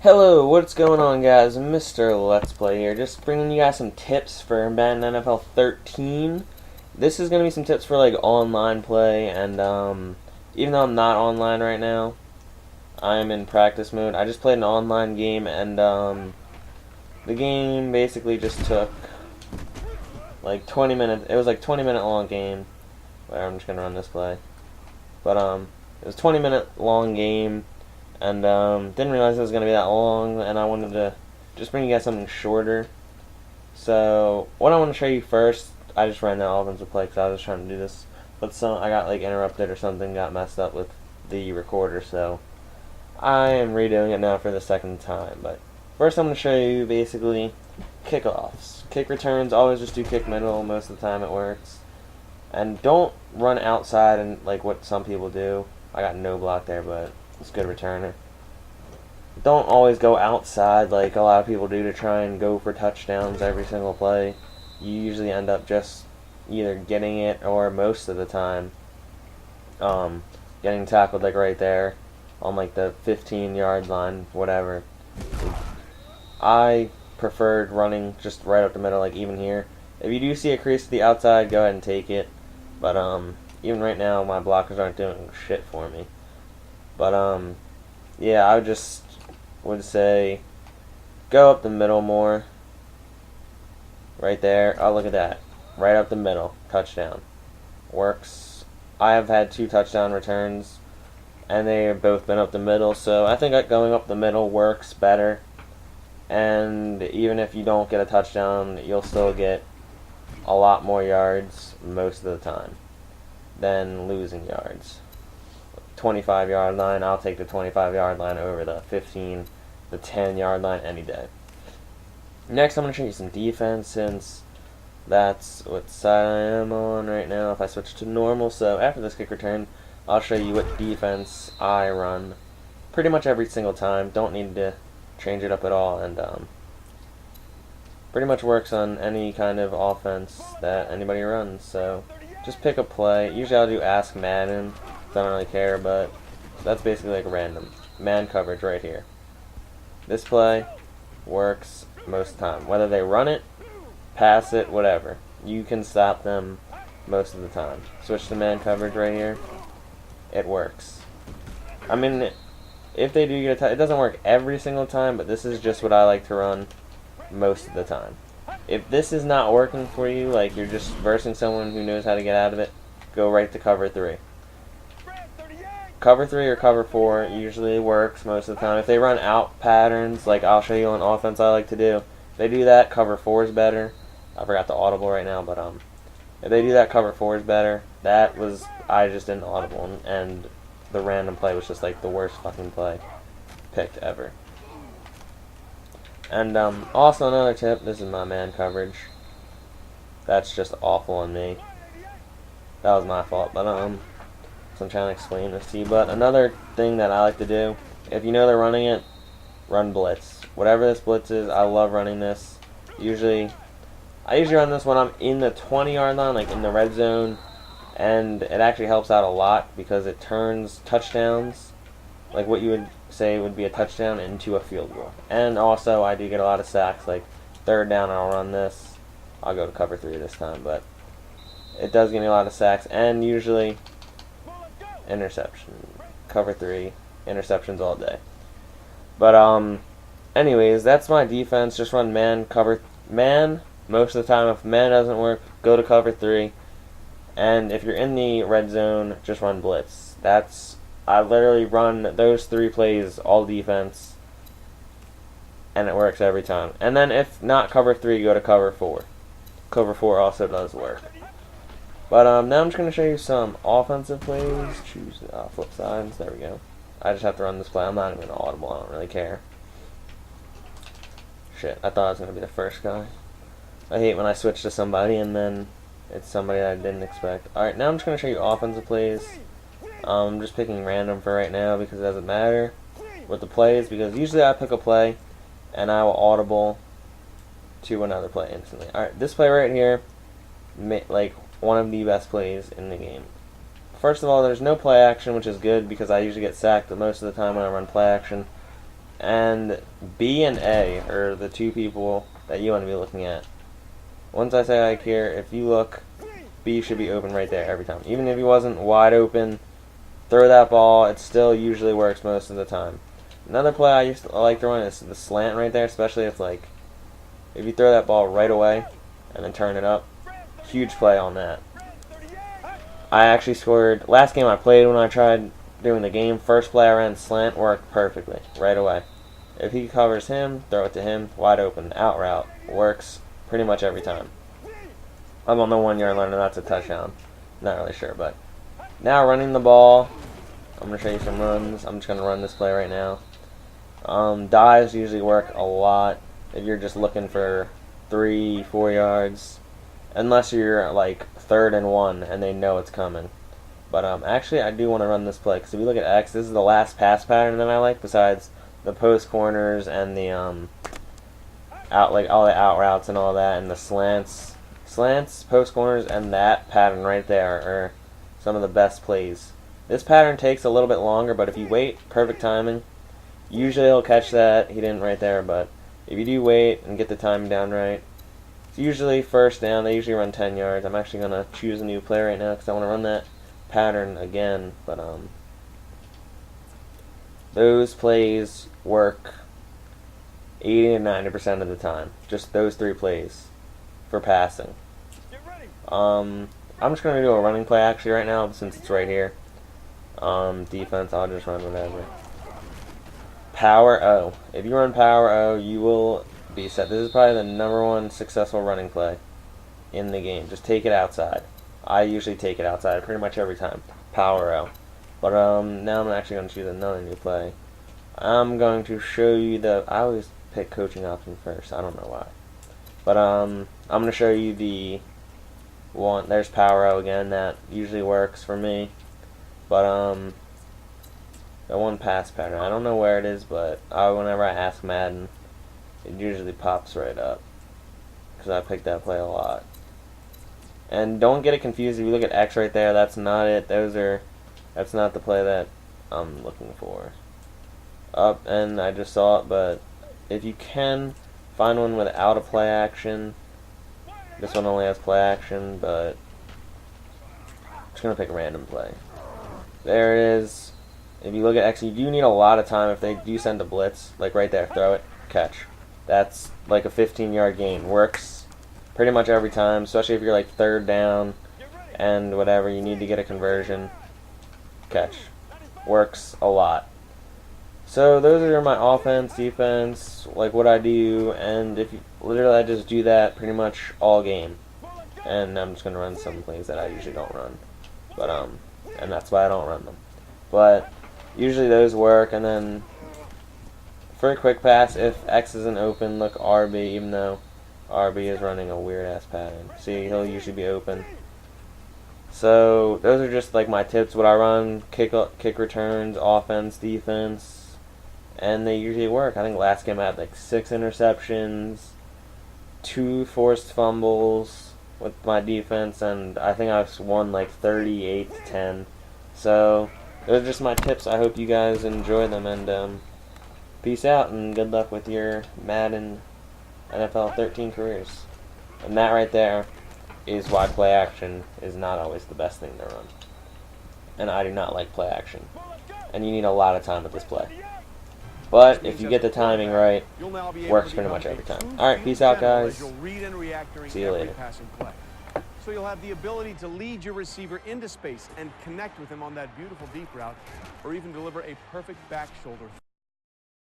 Hello, what's going on, guys? Mr. Let's Play here, just bringing you guys some tips for Madden NFL 13. This is going to be some tips for like online play, and even though I'm not online right now, I'm in practice mode. I just played an online game, and the game basically just took like 20 minutes. It was like 20-minute long game. Where I'm just going to run this play, but it was 20-minute long game. And didn't realize it was going to be that long, and I wanted to just bring you guys something shorter. So what I want to show you first, I just ran that offensive play because I was just trying to do this, but I got like interrupted or something, got messed up with the recorder, so I am redoing it now for the second time. But first I'm going to show you basically kickoffs. Kick returns, always just do kick middle, most of the time it works. And don't run outside and like what some people do. I got no block there, but it's a good returner. Don't always go outside like a lot of people do to try and go for touchdowns every single play. You usually end up just either getting it or most of the time getting tackled like right there on like the 15-yard line, whatever. I preferred running just right up the middle, like even here. If you do see a crease to the outside, go ahead and take it. But even right now, my blockers aren't doing shit for me. But yeah, I would say go up the middle more. Right there. Oh, look at that. Right up the middle. Touchdown. Works. I have had 2 touchdown returns, and they have both been up the middle, so I think that going up the middle works better. And even if you don't get a touchdown, you'll still get a lot more yards most of the time than losing yards. 25-yard line, I'll take the 25-yard line over the 15, the 10-yard line any day. Next, I'm going to show you some defense, since that's what side I am on right now. If I switch to normal, so after this kick return, I'll show you what defense I run pretty much every single time. Don't need to change it up at all, and pretty much works on any kind of offense that anybody runs. So just pick a play. Usually I'll do Ask Madden. I don't really care, but that's basically like random. Man coverage right here. This play works most of the time. Whether they run it, pass it, whatever. You can stop them most of the time. Switch to man coverage right here. It works. I mean, if they do get a touch, it doesn't work every single time, but this is just what I like to run most of the time. If this is not working for you, like you're just versing someone who knows how to get out of it, go right to cover 3. Cover 3 or cover 4 usually works most of the time. If they run out patterns, like I'll show you on offense I like to do, if they do that, cover 4 is better. I forgot the audible right now, but if they do that, cover 4 is better. I just didn't audible, and the random play was just like the worst fucking play picked ever. And also another tip, this is my man coverage. That's just awful on me. That was my fault, but so I'm trying to explain this to you. But another thing that I like to do, if you know they're running it, run blitz. Whatever this blitz is, I love running this. I usually run this when I'm in the 20-yard line, like in the red zone, and it actually helps out a lot because it turns touchdowns, like what you would say would be a touchdown, into a field goal. And also, I do get a lot of sacks, like 3rd down, I'll run this. I'll go to cover 3 this time, but it does give me a lot of sacks, and usually interception. Cover 3, interceptions all day. But anyways, that's my defense. Just run man, cover man most of the time. If man doesn't work, go to cover 3. And if you're in the red zone, just run blitz. I literally run those 3 plays all defense, and it works every time. And then if not cover 3, go to cover 4. Cover 4 also does work. But now I'm just going to show you some offensive plays. Choose flip sides. There we go. I just have to run this play. I'm not even audible. I don't really care. Shit, I thought I was going to be the first guy. I hate when I switch to somebody and then it's somebody I didn't expect. Alright, now I'm just going to show you offensive plays. I'm just picking random for right now because it doesn't matter with the plays, because usually I pick a play and I will audible to another play instantly. Alright, this play right here, like one of the best plays in the game. First of all, there's no play action, which is good because I usually get sacked most of the time when I run play action. And B and A are the two people that you want to be looking at. Once I say like here, if you look, B should be open right there every time. Even if he wasn't wide open, throw that ball. It still usually works most of the time. Another play I used to like throwing is the slant right there, especially if like if you throw that ball right away and then turn it up. Huge play on that. I actually scored last game I played when I tried doing the game. First play I ran slant worked perfectly right away. If he covers him, throw it to him, wide open, out route. Works pretty much every time. I'm on the 1 yard line and that's a touchdown. Not really sure, but now running the ball. I'm going to show you some runs. I'm just going to run this play right now. Dives usually work a lot if you're just looking for 3-4 yards. Unless you're like 3rd and 1 and they know it's coming. But actually I do want to run this play because if you look at X, this is the last pass pattern that I like besides the post corners and the out like all the out routes and all that and the slants, post corners, and that pattern right there are some of the best plays. This pattern takes a little bit longer, but if you wait, perfect timing. Usually he'll catch that. He didn't right there, but if you do wait and get the timing down right, it's usually first down. They usually run 10 yards. I'm actually going to choose a new play right now because I want to run that pattern again. But those plays work 80 to 90% of the time. Just those 3 plays for passing. I'm just going to do a running play actually right now since it's right here. Defense, I'll just run whatever. Power O. If you run Power O, you will be set. This is probably the #1 successful running play in the game. Just take it outside. I usually take it outside pretty much every time. Power O. But now I'm actually going to choose another new play. I'm going to show you I always pick coaching option first. I don't know why. But I'm going to show you the one. There's Power O again. That usually works for me. But the one pass pattern, I don't know where it is, but whenever I ask Madden, it usually pops right up because I picked that play a lot. And don't get it confused. If you look at X right there, that's not it. That's not the play that I'm looking for. Up, and I just saw it, but if you can find one without a play action, this one only has play action, but I'm just gonna pick a random play. There it is. If you look at X, you do need a lot of time if they do send a blitz. Like right there, throw it, catch. That's like a 15-yard gain. Works pretty much every time, especially if you're like 3rd down and whatever, you need to get a conversion. Catch. Works a lot. So those are my offense, defense, like what I do, and if you, literally I just do that pretty much all game. And I'm just going to run some plays that I usually don't run. But and that's why I don't run them. But usually those work, and then for a quick pass, if X isn't open, look RB, even though RB is running a weird ass pattern. See, he'll usually be open. So those are just like my tips. What I run: kick returns, offense, defense, and they usually work. I think last game I had like 6 interceptions, 2 forced fumbles with my defense, and I think I won like 38-10. So those are just my tips. I hope you guys enjoy them, and peace out, and good luck with your Madden NFL 13 careers. And that right there is why play action is not always the best thing to run. And I do not like play action. And you need a lot of time with this play. But if you get the timing right, works pretty much every time. Alright, peace out, guys. See you later. So you'll have the ability to lead your receiver into space and connect with him on that beautiful deep route, or even deliver a perfect back shoulder.